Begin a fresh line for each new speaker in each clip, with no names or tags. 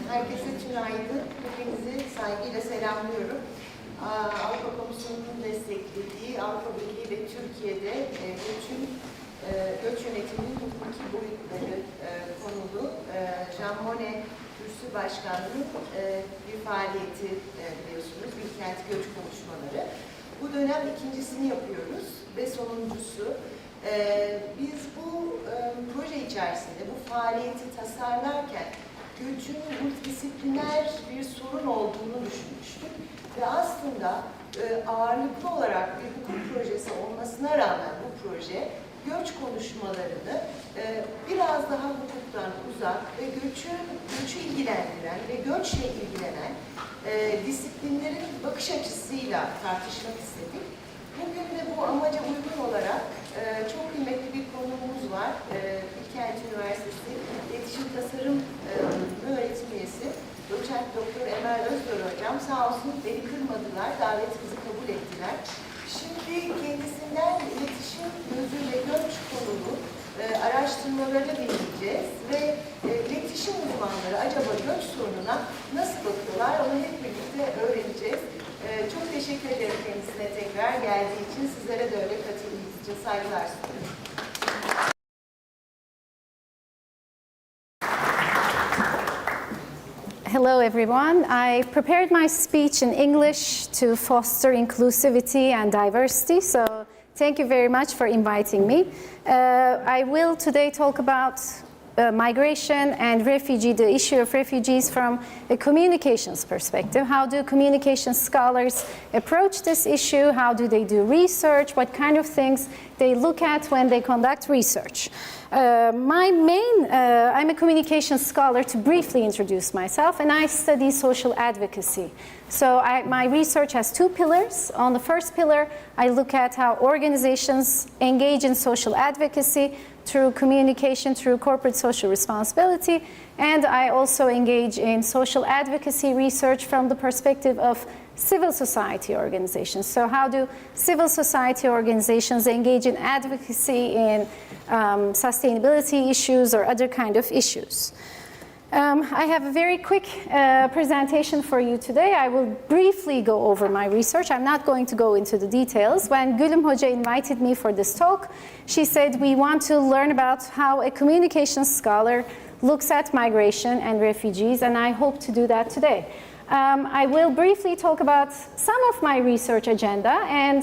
Herkese tünaydın. Hepinizi saygıyla selamlıyorum. Avrupa Komisyonu'nun desteklediği Avrupa Birliği ve Türkiye'de göç yönetiminin hukuki boyutları konulu Jean Monnet Kürsü Başkanlığı'nın bir faaliyeti biliyorsunuz. Bilkent Göç Konuşmaları. Bu dönem ikincisini yapıyoruz ve sonuncusu. Biz bu proje içerisinde bu faaliyeti tasarlarken göçün multidisipliner bir sorun olduğunu düşünmüştük ve aslında ağırlıklı olarak bir hukuk projesi olmasına rağmen bu proje göç konuşmalarını biraz daha hukuktan uzak ve göçü ilgilendiren ve göçle ilgilenen disiplinlerin bakış açısıyla tartışmak istedik. Bugün de bu amaca uygun olarak çok kıymetli bir konuğumuz var. Bilkent University İletişim Tasarım öğretim üyesi Doçent Doktor Emel Özdora hocam sağ olsun beni kırmadılar, davetimizi kabul ettiler. Şimdi kendisinden iletişim gözü ve göç konulu araştırmaları dinleyeceğiz ve iletişim uzmanları acaba göç sorununa nasıl bakıyorlar onu hep birlikte öğreneceğiz. Çok teşekkür ederim kendisine tekrar geldiği için, sizlere de öyle katıldığınız için saygılar sunuyorum.
Hello everyone. I prepared my speech in English to foster inclusivity and diversity, so thank you very much for inviting me. I will today talk about migration and refugee, the issue of refugees from a communications perspective. How do communication scholars approach this issue? How do they do research? What kind of things they look at when they conduct research? I'm a communication scholar, to briefly introduce myself, and I study social advocacy. So my research has two pillars. On the first pillar, I look at how organizations engage in social advocacy through communication, through corporate social responsibility, and I also engage in social advocacy research from the perspective of civil society organizations. So how do civil society organizations engage in advocacy in sustainability issues or other kind of issues? I have a very quick presentation for you today. I will briefly go over my research. I'm not going to go into the details. When Gülüm Hoca invited me for this talk, she said we want to learn about how a communication scholar looks at migration and refugees, and I hope to do that today. I will briefly talk about some of my research agenda and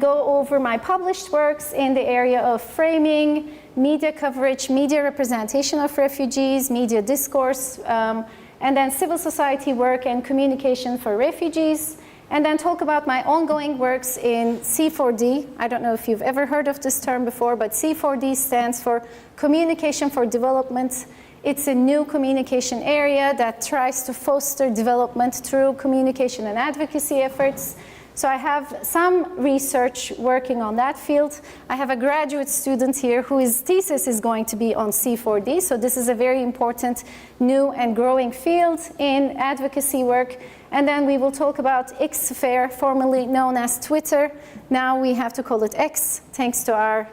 go over my published works in the area of framing, media coverage, media representation of refugees, media discourse, and then civil society work and communication for refugees, and then talk about my ongoing works in C4D. I don't know if you've ever heard of this term before, but C4D stands for Communication for Development. It's a new communication area that tries to foster development through communication and advocacy efforts. So I have some research working on that field. I have a graduate student here whose thesis is going to be on C4D. So this is a very important new and growing field in advocacy work. And then we will talk about X-Fair, formerly known as Twitter. Now we have to call it X, thanks to our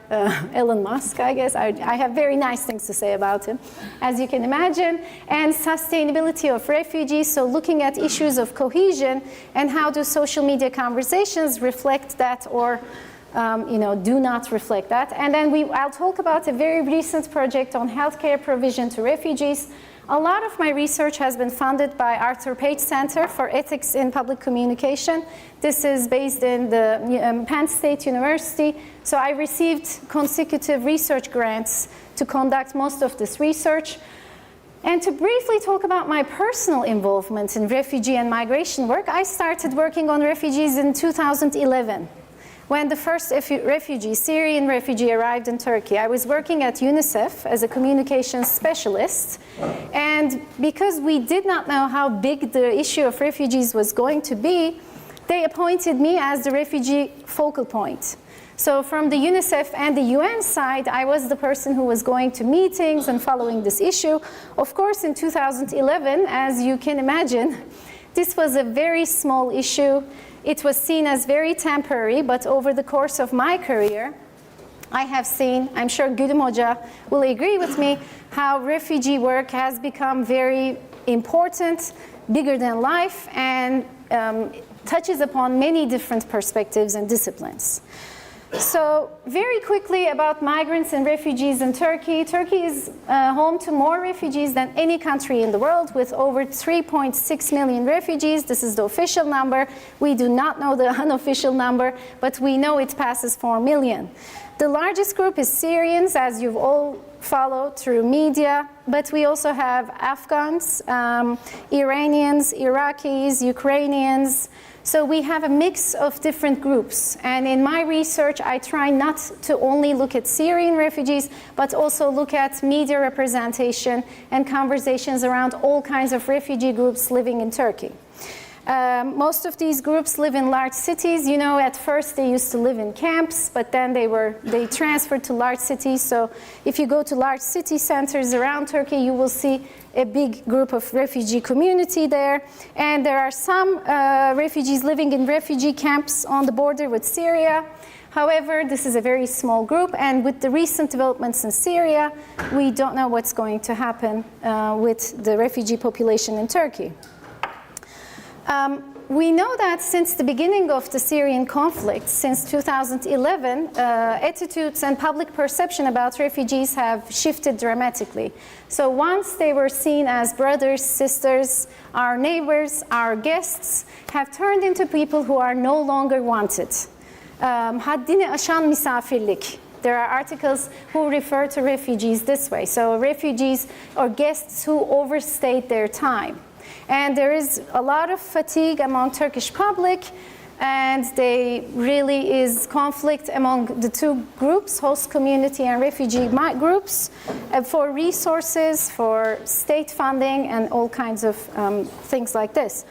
Elon Musk, I guess. I have very nice things to say about him, as you can imagine. And sustainability of refugees, so looking at issues of cohesion and how do social media conversations reflect that or do not reflect that. And then I'll talk about a very recent project on healthcare provision to refugees. A lot of my research has been funded by Arthur Page Center for Ethics in Public Communication. This is based in the Penn State University. So I received consecutive research grants to conduct most of this research. And to briefly talk about my personal involvement in refugee and migration work, I started working on refugees in 2011. When the first Syrian refugee arrived in Turkey, I was working at UNICEF as a communications specialist. And because we did not know how big the issue of refugees was going to be, they appointed me as the refugee focal point. So from the UNICEF and the UN side, I was the person who was going to meetings and following this issue. Of course, in 2011, as you can imagine, this was a very small issue. It was seen as very temporary, but over the course of my career, I have seen, I'm sure Gülüm Hoca will agree with me, how refugee work has become very important, bigger than life, and touches upon many different perspectives and disciplines. So very quickly about migrants and refugees in Turkey. Turkey is home to more refugees than any country in the world, with over 3.6 million refugees. This is the official number. We do not know the unofficial number, but we know it passes 4 million. The largest group is Syrians, as you've all followed through media, but we also have Afghans, Iranians, Iraqis, Ukrainians. So we have a mix of different groups. And in my research, I try not to only look at Syrian refugees, but also look at media representation and conversations around all kinds of refugee groups living in Turkey. Most of these groups live in large cities. You know, at first they used to live in camps, but then they transferred to large cities. So if you go to large city centers around Turkey, you will see a big group of refugee community there. And there are some refugees living in refugee camps on the border with Syria. However, this is a very small group, and with the recent developments in Syria, we don't know what's going to happen with the refugee population in Turkey. We know that since the beginning of the Syrian conflict, since 2011, attitudes and public perception about refugees have shifted dramatically. So once they were seen as brothers, sisters, our neighbors, our guests, have turned into people who are no longer wanted. Haddini aşan misafirlik. There are articles who refer to refugees this way. So refugees or guests who overstayed their time. And there is a lot of fatigue among Turkish public, and there really is conflict among the two groups, host community and refugee groups, for resources, for state funding, and all kinds of things like this.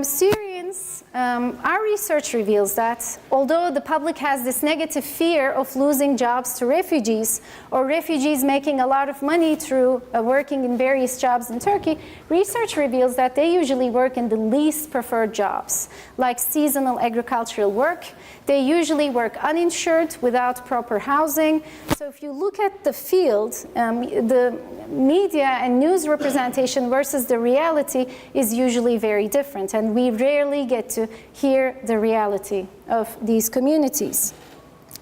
Syrians, our research reveals that although the public has this negative fear of losing jobs to refugees, or refugees making a lot of money through working in various jobs in Turkey, research reveals that they usually work in the least preferred jobs, like seasonal agricultural work. They usually work uninsured, without proper housing. So if you look at the field, the media and news representation versus the reality is usually very different, and we rarely get to hear the reality of these communities.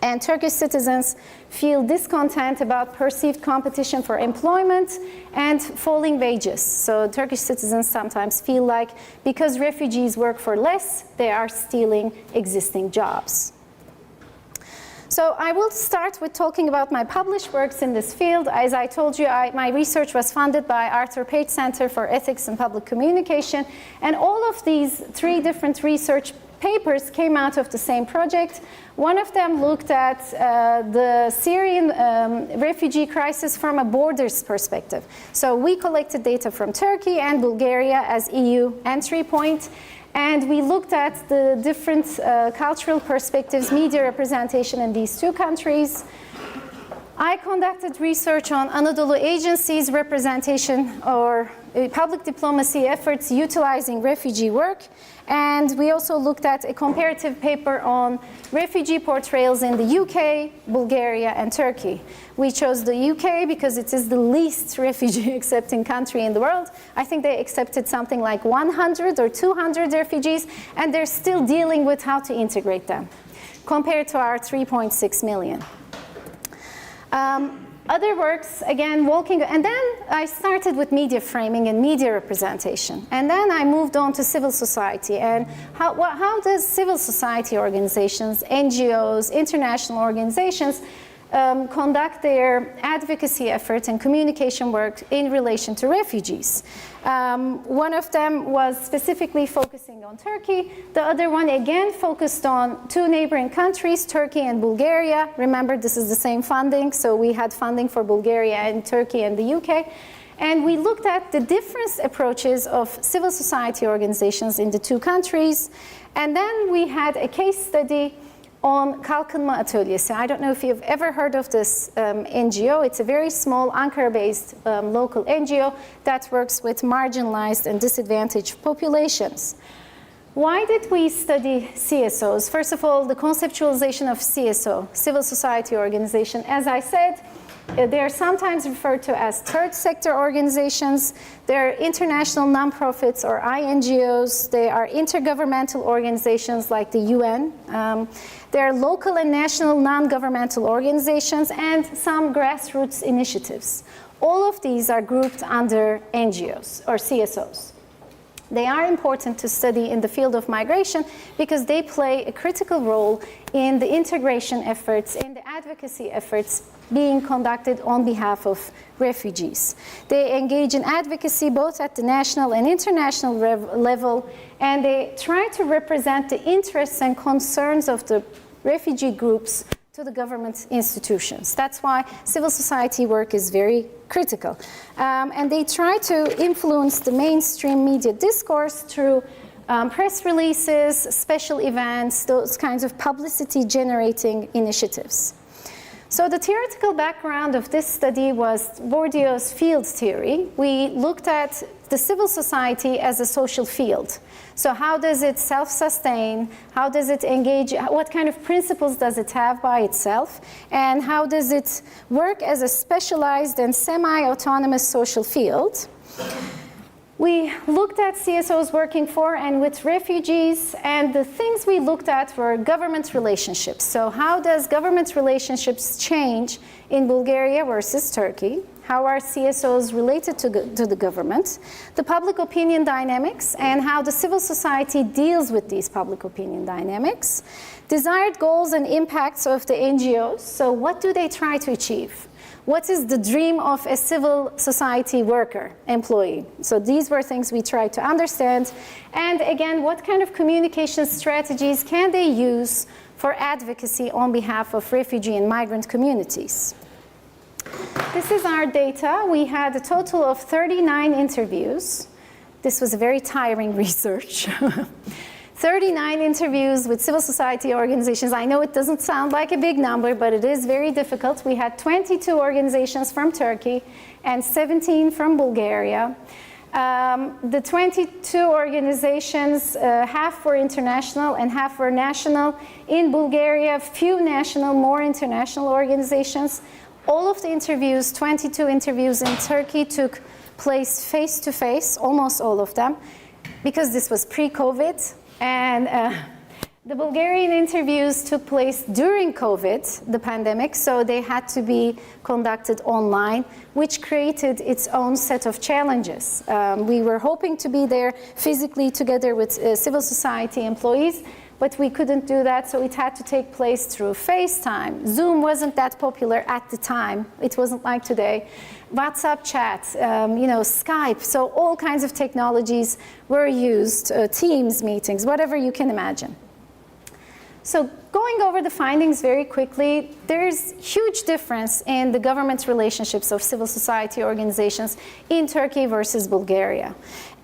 And Turkish citizens feel discontent about perceived competition for employment and falling wages. So Turkish citizens sometimes feel like because refugees work for less, they are stealing existing jobs. So I will start with talking about my published works in this field. As I told you, my research was funded by Arthur Page Center for Ethics and Public Communication, and all of these 3 different research papers came out of the same project. One of them looked at the Syrian refugee crisis from a borders perspective. So we collected data from Turkey and Bulgaria as EU entry point, and we looked at the different cultural perspectives, media representation in these 2 countries. I conducted research on Anadolu agencies' representation or public diplomacy efforts utilizing refugee work. And we also looked at a comparative paper on refugee portrayals in the UK, Bulgaria, and Turkey. We chose the UK because it is the least refugee-accepting country in the world. I think they accepted something like 100 or 200 refugees, and they're still dealing with how to integrate them, compared to our 3.6 million. Other works, again, and then I started with media framing and media representation. And then I moved on to civil society. And how does civil society organizations, NGOs, international organizations conduct their advocacy efforts and communication work in relation to refugees? One of them was specifically focusing on Turkey. The other one, again, focused on 2 neighboring countries, Turkey and Bulgaria. Remember, this is the same funding, so we had funding for Bulgaria and Turkey and the UK. And we looked at the different approaches of civil society organizations in the 2 countries. And then we had a case study on Kalkınma Atölyesi. I don't know if you've ever heard of this NGO. It's a very small Ankara-based local NGO that works with marginalized and disadvantaged populations. Why did we study CSOs? First of all, the conceptualization of CSO, civil society organization. As I said, they are sometimes referred to as third sector organizations. They're international nonprofits or INGOs. They are intergovernmental organizations like the UN. There are local and national non-governmental organizations and some grassroots initiatives. All of these are grouped under NGOs or CSOs. They are important to study in the field of migration because they play a critical role in the integration efforts, in the advocacy efforts being conducted on behalf of refugees. They engage in advocacy both at the national and international level, and they try to represent the interests and concerns of the refugee groups to the government institutions. That's why civil society work is very critical. And they try to influence the mainstream media discourse through press releases, special events, those kinds of publicity generating initiatives. So the theoretical background of this study was Bourdieu's field theory. We looked at the civil society as a social field. So how does it self-sustain? How does it engage? What kind of principles does it have by itself? And how does it work as a specialized and semi-autonomous social field? We looked at CSOs working for and with refugees, and the things we looked at were government relationships. So how does government relationships change in Bulgaria versus Turkey? How are CSOs related to the government? The public opinion dynamics and how the civil society deals with these public opinion dynamics. Desired goals and impacts of the NGOs. So what do they try to achieve? What is the dream of a civil society worker, employee? So these were things we tried to understand. And again, what kind of communication strategies can they use for advocacy on behalf of refugee and migrant communities? This is our data. We had a total of 39 interviews. This was a very tiring research. 39 interviews with civil society organizations. I know it doesn't sound like a big number, but it is very difficult. We had 22 organizations from Turkey and 17 from Bulgaria. The 22 organizations, half were international and half were national. In Bulgaria, few national, more international organizations. All of the interviews, 22 interviews in Turkey, took place face-to-face, almost all of them, because this was pre-COVID. And the Bulgarian interviews took place during COVID, the pandemic, so they had to be conducted online, which created its own set of challenges. We were hoping to be there physically together with civil society employees, but we couldn't do that, so it had to take place through FaceTime. Zoom wasn't that popular at the time. It wasn't like today. WhatsApp chat, Skype. So all kinds of technologies were used, Teams meetings, whatever you can imagine. So going over the findings very quickly, there's huge difference in the government relationships of civil society organizations in Turkey versus Bulgaria.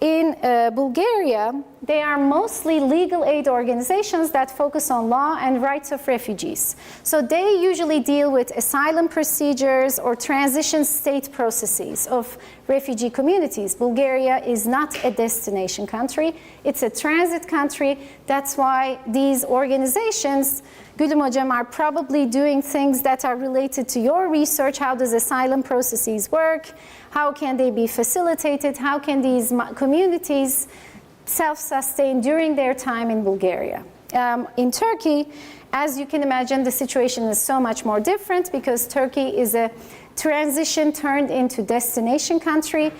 In Bulgaria, they are mostly legal aid organizations that focus on law and rights of refugees. So they usually deal with asylum procedures or transition state processes of refugee communities. Bulgaria is not a destination country, it's a transit country. That's why these organizations, Gülüm Hocam, are probably doing things that are related to your research. How does asylum processes work? How can they be facilitated? How can these communities self-sustain during their time in Bulgaria? In Turkey, as you can imagine, the situation is so much more different because Turkey is a transition turned into destination country.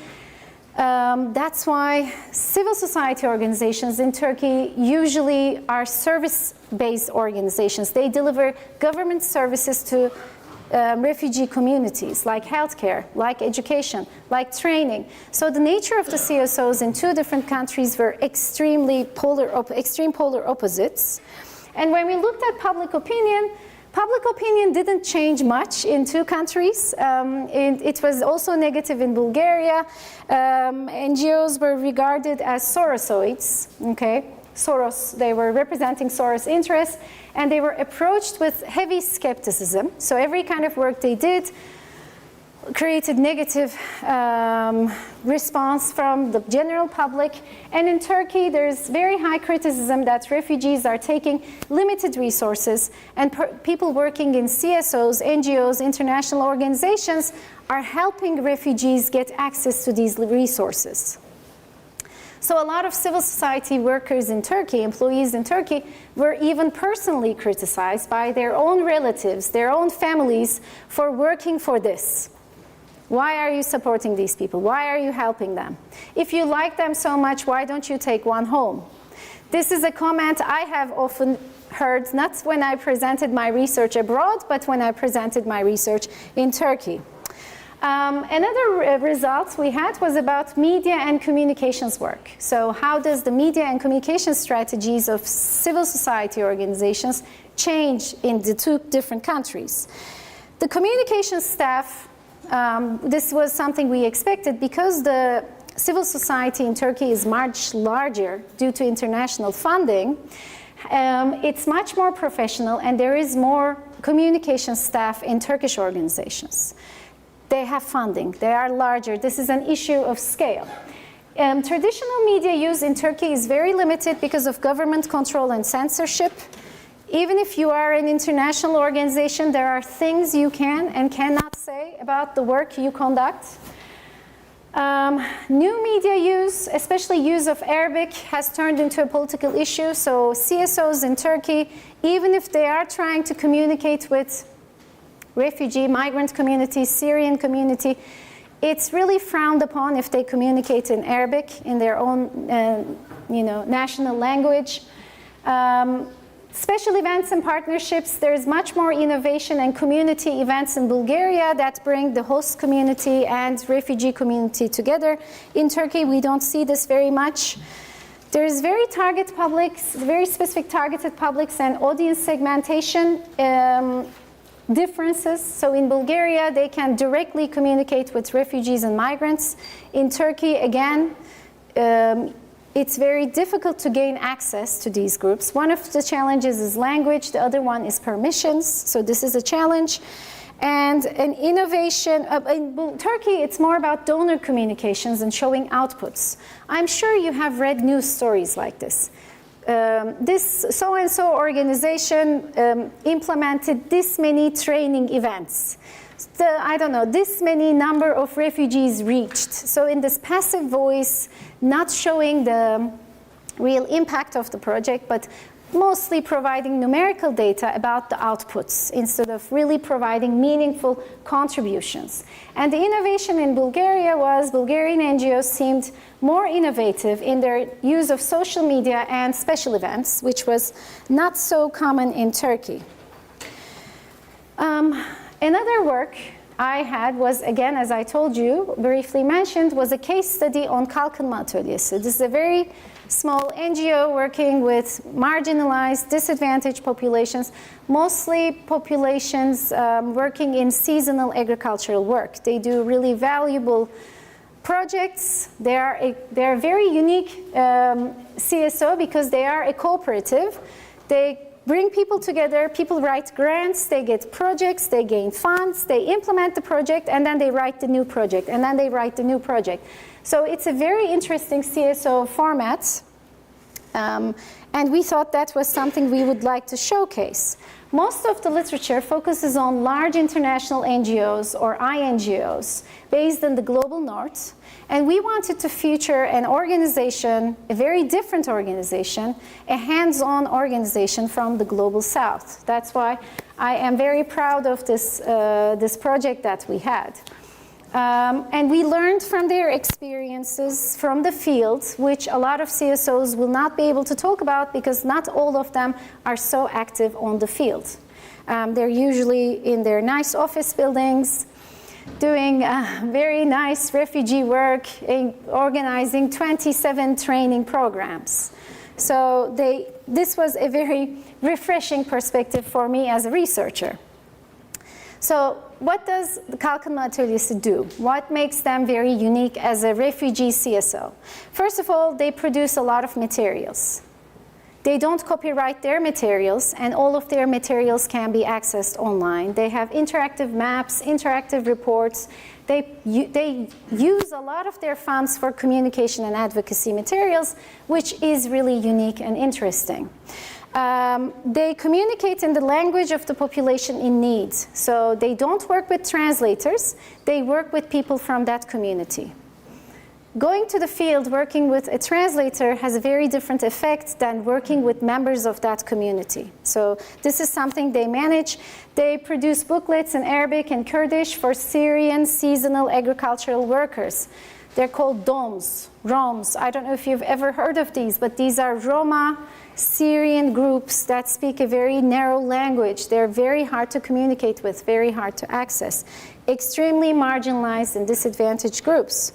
That's why civil society organizations in Turkey usually are service-based organizations. They deliver government services to refugee communities, like healthcare, like education, like training. So the nature of the CSOs in two different countries were extreme polar opposites. And when we looked at public opinion didn't change much in two countries. It was also negative in Bulgaria. NGOs were regarded as Sorosoids, okay? Soros, they were representing Soros' interests, and they were approached with heavy skepticism. So every kind of work they did, created negative response from the general public. And in Turkey, there's very high criticism that refugees are taking limited resources, and people working in CSOs, NGOs, international organizations are helping refugees get access to these resources. So a lot of civil society workers in Turkey, employees in Turkey, were even personally criticized by their own relatives, their own families, for working for this. Why are you supporting these people? Why are you helping them? If you like them so much, why don't you take one home? This is a comment I have often heard, not when I presented my research abroad, but when I presented my research in Turkey. Another result we had was about media and communications work. So how does the media and communication strategies of civil society organizations change in the two different countries? The communications staff, this was something we expected because the civil society in Turkey is much larger due to international funding. It's much more professional, and there is more communication staff in Turkish organizations. They have funding, they are larger. This is an issue of scale. Traditional media use in Turkey is very limited because of government control and censorship. Even if you are an international organization, there are things you can and cannot say about the work you conduct. New media use, especially use of Arabic, has turned into a political issue. So CSOs in Turkey, even if they are trying to communicate with refugee, migrant community, Syrian community, it's really frowned upon if they communicate in Arabic, in their own national language. Special events and partnerships, there's much more innovation and community events in Bulgaria that bring the host community and refugee community together. In Turkey, we don't see this very much. There's very target publics, very specific targeted publics and audience segmentation differences. So in Bulgaria, they can directly communicate with refugees and migrants. In Turkey, again, it's very difficult to gain access to these groups. One of the challenges is language, the other one is permissions, so this is a challenge. And an innovation, in Turkey, it's more about donor communications and showing outputs. I'm sure you have read news stories like this. This so-and-so organization implemented this many training events. This many number of refugees reached. So in this passive voice, not showing the real impact of the project, but mostly providing numerical data about the outputs instead of really providing meaningful contributions. And the innovation in Bulgaria was Bulgarian NGOs seemed more innovative in their use of social media and special events, which was not so common in Turkey. Another work I had was, again, as I told you, briefly mentioned, was a case study on Kalkınma Atölyesi. This is a very small NGO working with marginalized, disadvantaged populations, mostly populations working in seasonal agricultural work. They do really valuable projects. They are a very unique CSO because they are a cooperative. They bring people together, people write grants, they get projects, they gain funds, they implement the project, and then they write the new project, and then they write the new project. So it's a very interesting CSO format, and we thought that was something we would like to showcase. Most of the literature focuses on large international NGOs or INGOs based in the global north, and we wanted to feature an organization, a very different organization, a hands-on organization from the global south. That's why I am very proud of this, this project that we had. And we learned from their experiences from the field, which a lot of CSOs will not be able to talk about because not all of them are so active on the field. They're usually in their nice office buildings, doing very nice refugee work, organizing 27 training programs. So this was a very refreshing perspective for me as a researcher. So what does the Kalkınma Atölyesi do? What makes them very unique as a refugee CSO? First of all, they produce a lot of materials. They don't copyright their materials, and all of their materials can be accessed online. They have interactive maps, interactive reports. They use a lot of their funds for communication and advocacy materials, which is really unique and interesting. They communicate in the language of the population in need. So they don't work with translators, they work with people from that community. Going to the field, working with a translator has a very different effect than working with members of that community. So this is something they manage. They produce booklets in Arabic and Kurdish for Syrian seasonal agricultural workers. They're called Roms. I don't know if you've ever heard of these, but these are Roma Syrian groups that speak a very narrow language. They're very hard to communicate with, very hard to access. Extremely marginalized and disadvantaged groups.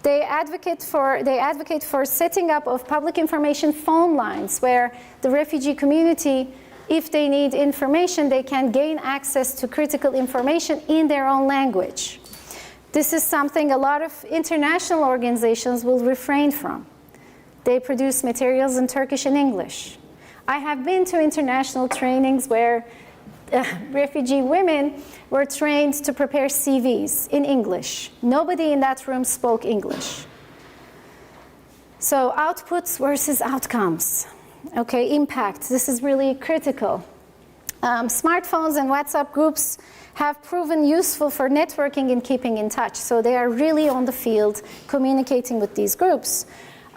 They advocate for setting up of public information phone lines where the refugee community, if they need information, they can gain access to critical information in their own language. This is something a lot of international organizations will refrain from. They produce materials in Turkish and English. I have been to international trainings where refugee women were trained to prepare CVs in English. Nobody in that room spoke English. So outputs versus outcomes. Okay, impact. This is really critical. Smartphones and WhatsApp groups have proven useful for networking and keeping in touch. So they are really on the field communicating with these groups.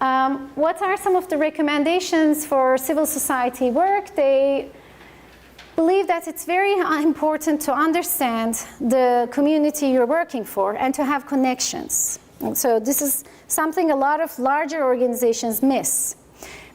What are some of the recommendations for civil society work? They believe that it's very important to understand the community you're working for and to have connections. And so this is something a lot of larger organizations miss.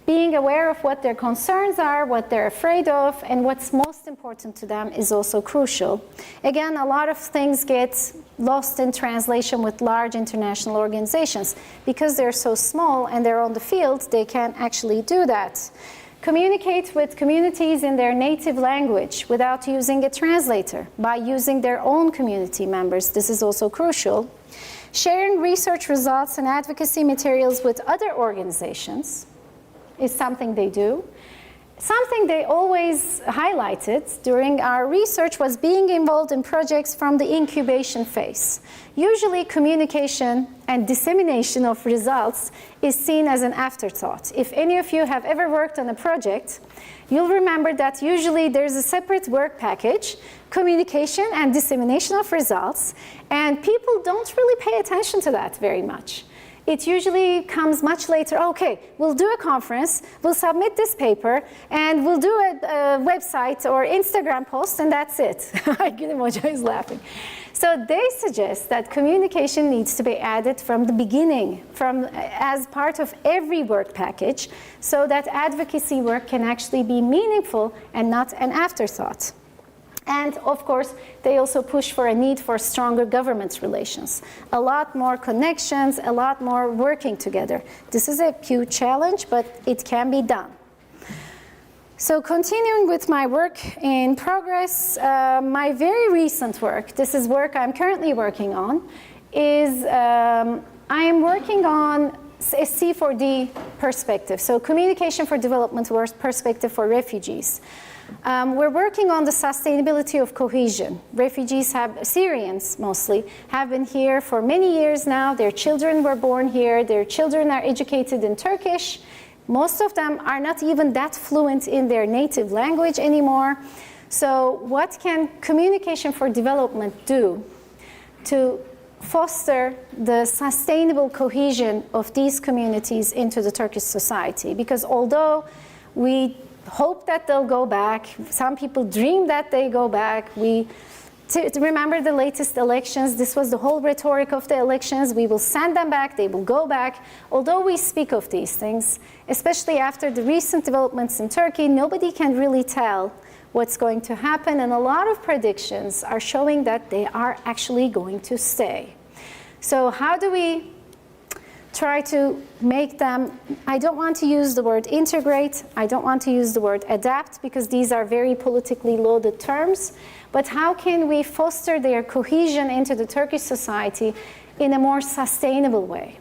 Being aware of what their concerns are, what they're afraid of, and what's most important to them is also crucial. Again, a lot of things get lost in translation with large international organizations. Because they're so small and they're on the field, they can't actually do that. Communicate with communities in their native language without using a translator, by using their own community members. This is also crucial. Sharing research results and advocacy materials with other organizations is something they do. Something they always highlighted during our research was being involved in projects from the incubation phase. Usually communication and dissemination of results is seen as an afterthought. If any of you have ever worked on a project, you'll remember that usually there's a separate work package, communication and dissemination of results, and people don't really pay attention to that very much. It usually comes much later. Okay, we'll do a conference, we'll submit this paper, and we'll do a website or Instagram post, and that's it. Moja is laughing. So they suggest that communication needs to be added from the beginning, as part of every work package, so that advocacy work can actually be meaningful and not an afterthought. And of course, they also push for a need for stronger government relations. A lot more connections, a lot more working together. This is a huge challenge, but it can be done. So continuing with my work in progress, my very recent work, this is work I'm currently working on, is I am working on a C4D perspective, so communication for development perspective for refugees. We're working on the sustainability of cohesion. Refugees Syrians mostly, have been here for many years now. Their children were born here. Their children are educated in Turkish. Most of them are not even that fluent in their native language anymore. So what can communication for development do to foster the sustainable cohesion of these communities into the Turkish society? Because although we hope that they'll go back, some people dream that they go back. Remember the latest elections, this was the whole rhetoric of the elections. We will send them back, they will go back. Although we speak of these things, especially after the recent developments in Turkey, nobody can really tell what's going to happen, and a lot of predictions are showing that they are actually going to stay. So how do we try to make them, I don't want to use the word integrate, I don't want to use the word adapt, because these are very politically loaded terms, but how can we foster their cohesion into the Turkish society in a more sustainable way?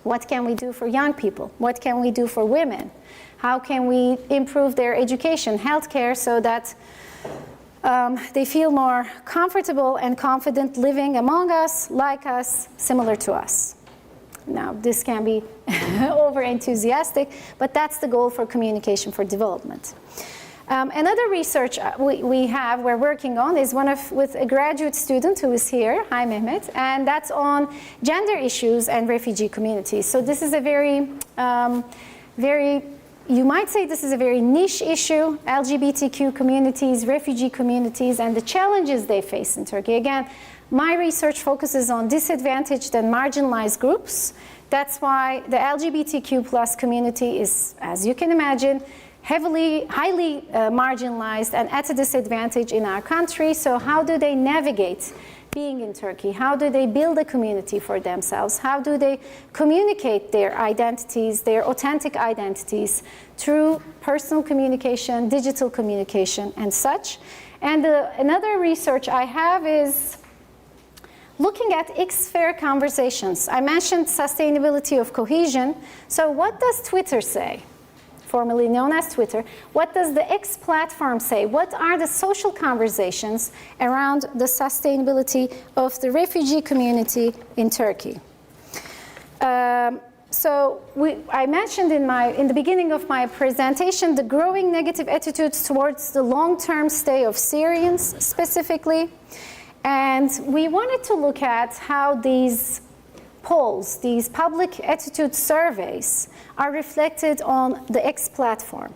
What can we do for young people? What can we do for women? How can we improve their education, healthcare, so that they feel more comfortable and confident living among us, like us, similar to us? Now, this can be over-enthusiastic, but that's the goal for communication for development. Another research we're working on is with a graduate student who is here, hi Mehmet, and that's on gender issues and refugee communities. So this is a you might say this is a very niche issue, LGBTQ communities, refugee communities, and the challenges they face in Turkey. Again, my research focuses on disadvantaged and marginalized groups. That's why the LGBTQ plus community is, as you can imagine, highly marginalized and at a disadvantage in our country. So how do they navigate being in Turkey? How do they build a community for themselves? How do they communicate their identities, their authentic identities, through personal communication, digital communication, and such? And another research I have is looking at X-Fair conversations. I mentioned sustainability of cohesion. So what does Twitter say? Formerly known as Twitter. What does the X platform say? What are the social conversations around the sustainability of the refugee community in Turkey? I mentioned in the beginning of my presentation the growing negative attitudes towards the long-term stay of Syrians specifically. And we wanted to look at how these polls, these public attitude surveys, are reflected on the X platform.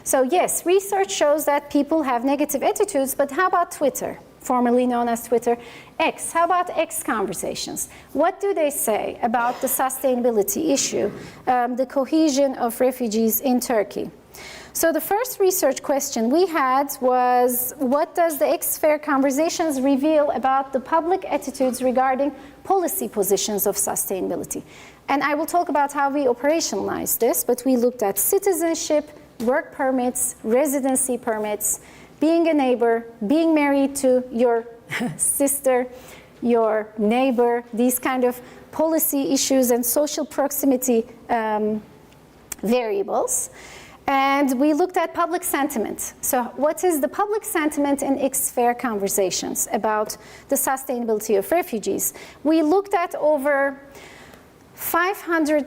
So yes, research shows that people have negative attitudes, but how about Twitter, formerly known as Twitter X? How about X conversations? What do they say about the sustainability issue, the cohesion of refugees in Turkey? So the first research question we had was, what does the X-Fair conversations reveal about the public attitudes regarding policy positions of sustainability? And I will talk about how we operationalize this, but we looked at citizenship, work permits, residency permits, being a neighbor, being married to your sister, your neighbor, these kind of policy issues and social proximity variables. And we looked at public sentiment. So what is the public sentiment in X-Fair conversations about the sustainability of refugees? We looked at over 500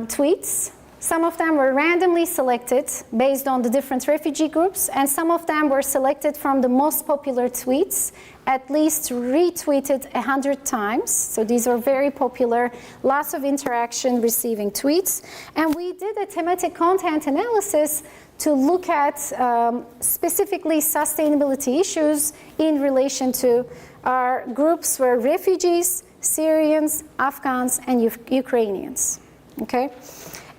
tweets. Some of them were randomly selected based on the different refugee groups, and some of them were selected from the most popular tweets, at least retweeted 100 times. So these are very popular, lots of interaction receiving tweets. And we did a thematic content analysis to look at specifically sustainability issues in relation to our groups were refugees, Syrians, Afghans, and Ukrainians, okay?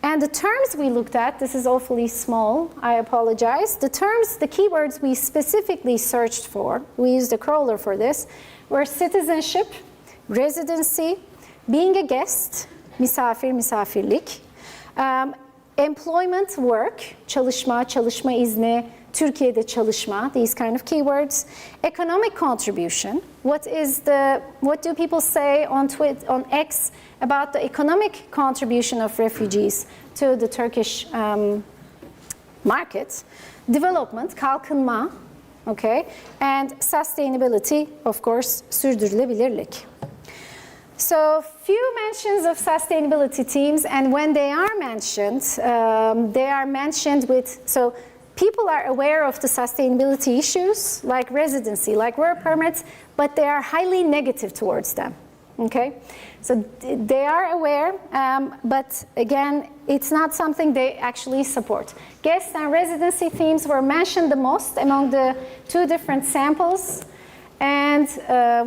And the terms we looked at, this is awfully small, I apologize. The terms, the keywords we specifically searched for, we used a crawler for this, were citizenship, residency, being a guest, misafir, misafirlik, employment, work, çalışma, çalışma izni, Türkiye'de çalışma, these kind of keywords, economic contribution, what do people say on X about the economic contribution of refugees to the Turkish market, development, kalkınma, okay, and sustainability, of course, sürdürülebilirlik. So few mentions of sustainability teams, and when they are mentioned with, so people are aware of the sustainability issues, like residency, like work permits, but they are highly negative towards them, okay? So they are aware, but again, it's not something they actually support. Guest and residency themes were mentioned the most among the two different samples. And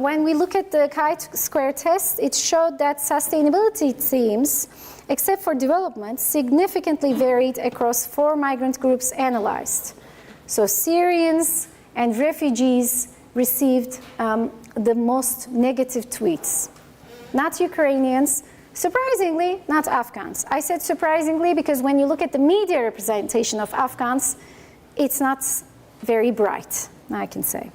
when we look at the chi-square test, it showed that sustainability themes, except for development, significantly varied across 4 migrant groups analyzed. So Syrians and refugees received the most negative tweets. Not Ukrainians, surprisingly, not Afghans. I said surprisingly because when you look at the media representation of Afghans, it's not very bright, I can say.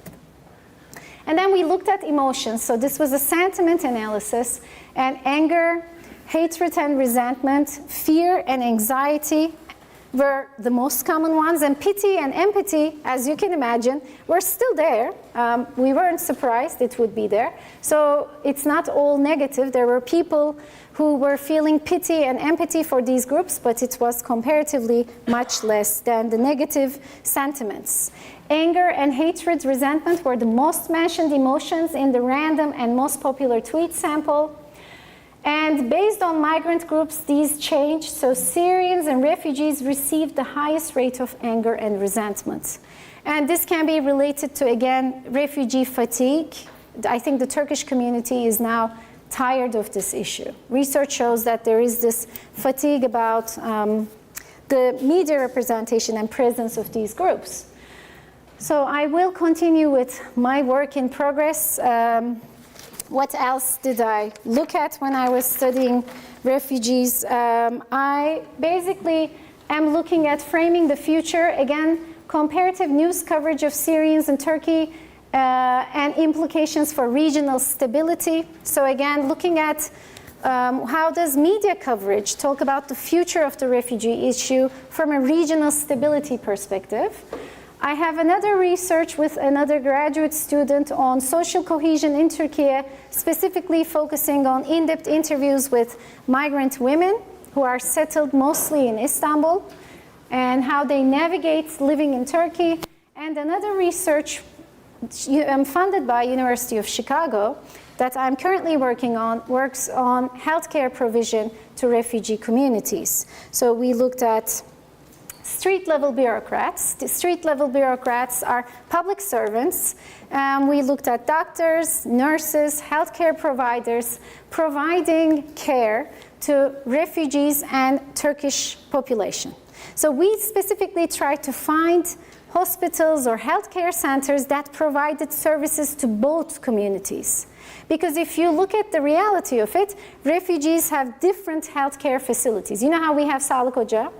And then we looked at emotions. So this was a sentiment analysis, and anger, hatred and resentment, fear and anxiety were the most common ones, and pity and empathy, as you can imagine, were still there. We weren't surprised it would be there. So it's not all negative. There were people who were feeling pity and empathy for these groups, but it was comparatively much less than the negative sentiments. Anger and hatred, resentment were the most mentioned emotions in the random and most popular tweet sample. And based on migrant groups, these changed. So Syrians and refugees received the highest rate of anger and resentment. And this can be related to, again, refugee fatigue. I think the Turkish community is now tired of this issue. Research shows that there is this fatigue about the media representation and presence of these groups. So I will continue with my work in progress. What else did I look at when I was studying refugees? I basically am looking at framing the future. Again, comparative news coverage of Syrians in Turkey and implications for regional stability. So again, looking at how does media coverage talk about the future of the refugee issue from a regional stability perspective. I have another research with another graduate student on social cohesion in Turkey, specifically focusing on in-depth interviews with migrant women who are settled mostly in Istanbul and how they navigate living in Turkey. And another research funded by University of Chicago that I'm currently working on works on healthcare provision to refugee communities. So we looked at street-level bureaucrats. The street-level bureaucrats are public servants. We looked at doctors, nurses, healthcare providers providing care to refugees and Turkish population. So we specifically tried to find hospitals or healthcare centers that provided services to both communities. Because if you look at the reality of it, refugees have different healthcare facilities. You know how we have Sağlık Ocağı?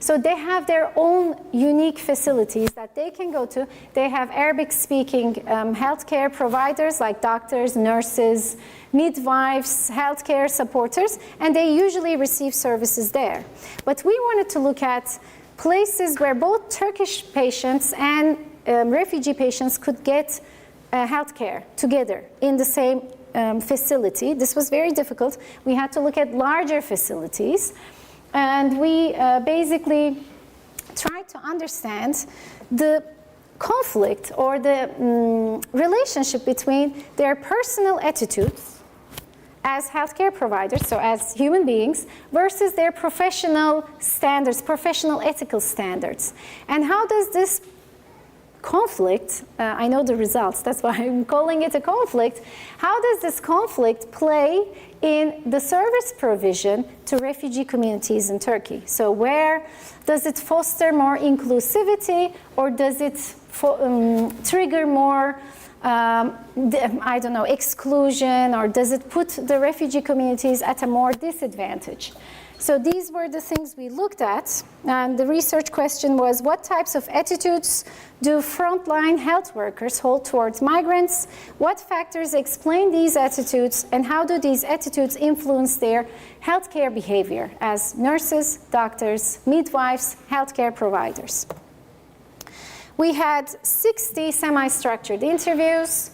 So they have their own unique facilities that they can go to. They have Arabic-speaking healthcare providers like doctors, nurses, midwives, healthcare supporters, and they usually receive services there. But we wanted to look at places where both Turkish patients and refugee patients could get healthcare together in the same facility. This was very difficult. We had to look at larger facilities. And we basically tried to understand the conflict or the relationship between their personal attitudes as healthcare providers, so as human beings, versus their professional standards, professional ethical standards. And how does this conflict, I know the results, that's why I'm calling it a conflict, how does this conflict play in the service provision to refugee communities in Turkey? So where does it foster more inclusivity, or does it trigger more, I don't know, exclusion, or does it put the refugee communities at a more disadvantage? So these were the things we looked at, and the research question was, what types of attitudes do frontline health workers hold towards migrants? What factors explain these attitudes, and how do these attitudes influence their healthcare behavior as nurses, doctors, midwives, healthcare providers? We had 60 semi-structured interviews.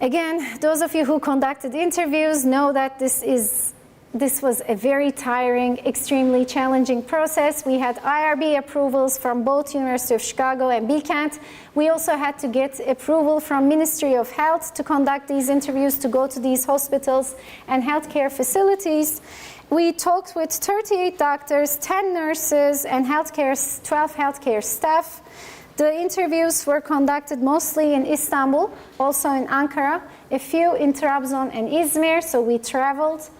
Again, those of you who conducted interviews know that this was a very tiring, extremely challenging process. We had IRB approvals from both University of Chicago and Bilkent. We also had to get approval from Ministry of Health to conduct these interviews, to go to these hospitals and healthcare facilities. We talked with 38 doctors, 10 nurses, and 12 healthcare staff. The interviews were conducted mostly in Istanbul, also in Ankara, a few in Trabzon and Izmir, so we traveled.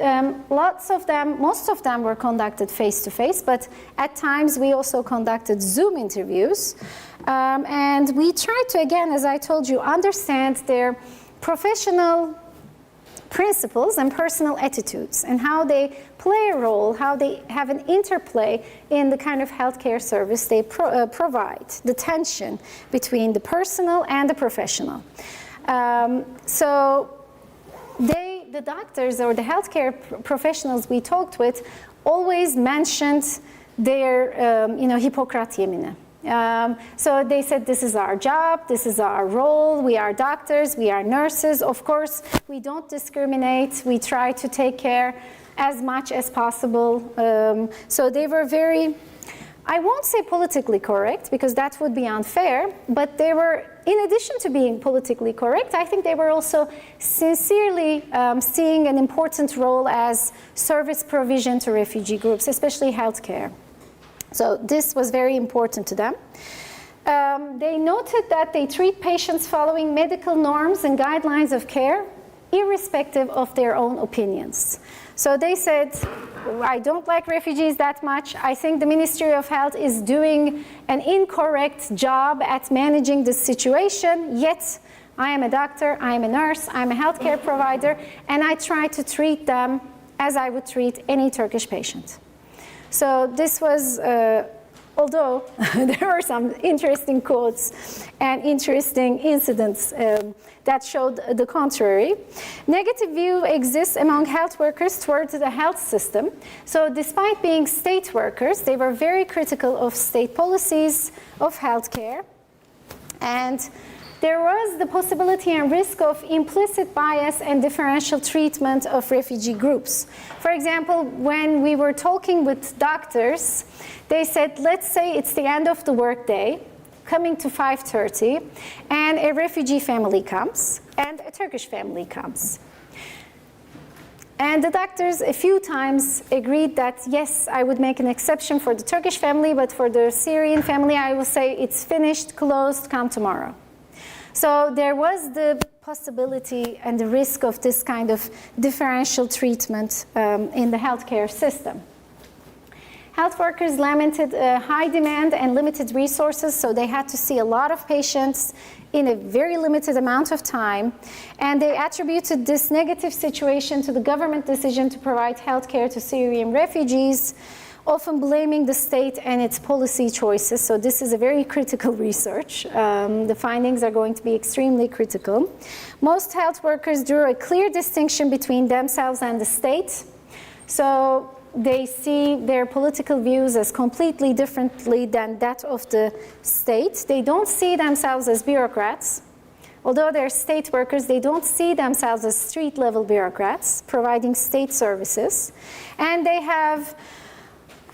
Most of them were conducted face-to-face, but at times we also conducted Zoom interviews. And we tried to, again, as I told you, understand their professional principles and personal attitudes and how they play a role, how they have an interplay in the kind of healthcare service they provide, the tension between the personal and the professional. The the doctors or the healthcare professionals we talked with always mentioned their, Hippocrates yemini. So they said, this is our job, this is our role, we are doctors, we are nurses. Of course, we don't discriminate, we try to take care as much as possible. So they were very, I won't say politically correct, because that would be unfair, but they were, in addition to being politically correct, I think they were also sincerely seeing an important role as service provision to refugee groups, especially healthcare. So this was very important to them. They noted that they treat patients following medical norms and guidelines of care, irrespective of their own opinions. So they said, I don't like refugees that much. I think the Ministry of Health is doing an incorrect job at managing this situation, yet I am a doctor, I am a nurse, I'm a healthcare provider, and I try to treat them as I would treat any Turkish patient. So this was, although there were some interesting quotes and interesting incidents that showed the contrary. Negative view exists among health workers towards the health system. So despite being state workers, they were very critical of state policies of healthcare. And there was the possibility and risk of implicit bias and differential treatment of refugee groups. For example, when we were talking with doctors, they said, let's say it's the end of the workday, coming to 5:30, and a refugee family comes, and a Turkish family comes. And the doctors a few times agreed that, yes, I would make an exception for the Turkish family, but for the Syrian family, I will say it's finished, closed, come tomorrow. So there was the possibility and the risk of this kind of differential treatment in the healthcare system. Health workers lamented high demand and limited resources, so they had to see a lot of patients in a very limited amount of time, and they attributed this negative situation to the government decision to provide healthcare to Syrian refugees, often blaming the state and its policy choices. So this is a very critical research. The findings are going to be extremely critical. Most health workers drew a clear distinction between themselves and the state. So they see their political views as completely differently than that of the state. They don't see themselves as bureaucrats. Although they're state workers, they don't see themselves as street-level bureaucrats providing state services. And they have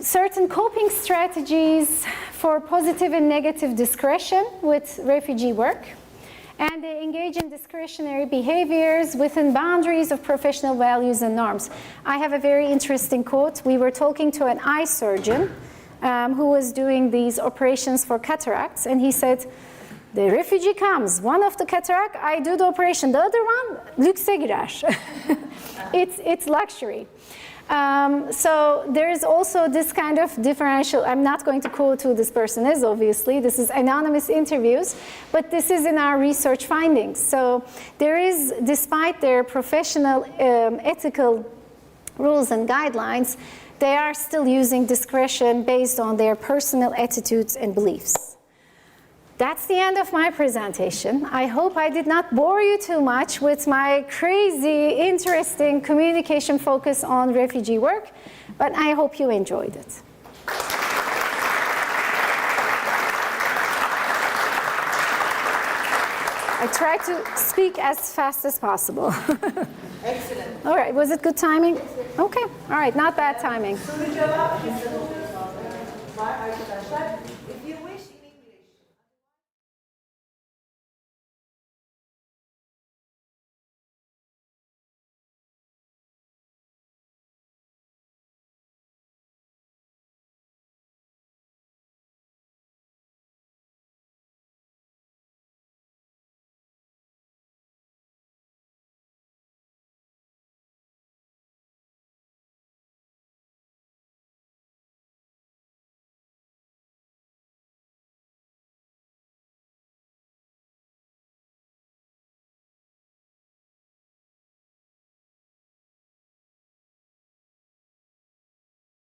certain coping strategies for positive and negative discretion with refugee work, and they engage in discretionary behaviors within boundaries of professional values and norms. I have a very interesting quote. We were talking to an eye surgeon who was doing these operations for cataracts, and he said, the refugee comes, one of the cataract, I do the operation, the other one, lükse girer. It's luxury. So there is also this kind of differential. I'm not going to quote who this person is, obviously. This is anonymous interviews, but this is in our research findings. So there is, despite their professional ethical rules and guidelines, they are still using discretion based on their personal attitudes and beliefs. That's the end of my presentation. I hope I did not bore you too much with my crazy, interesting communication focus on refugee work, but I hope you enjoyed it. I tried to speak as fast as possible.
Excellent.
All right, was it good timing? Okay, all right, not bad timing.
Soru cevap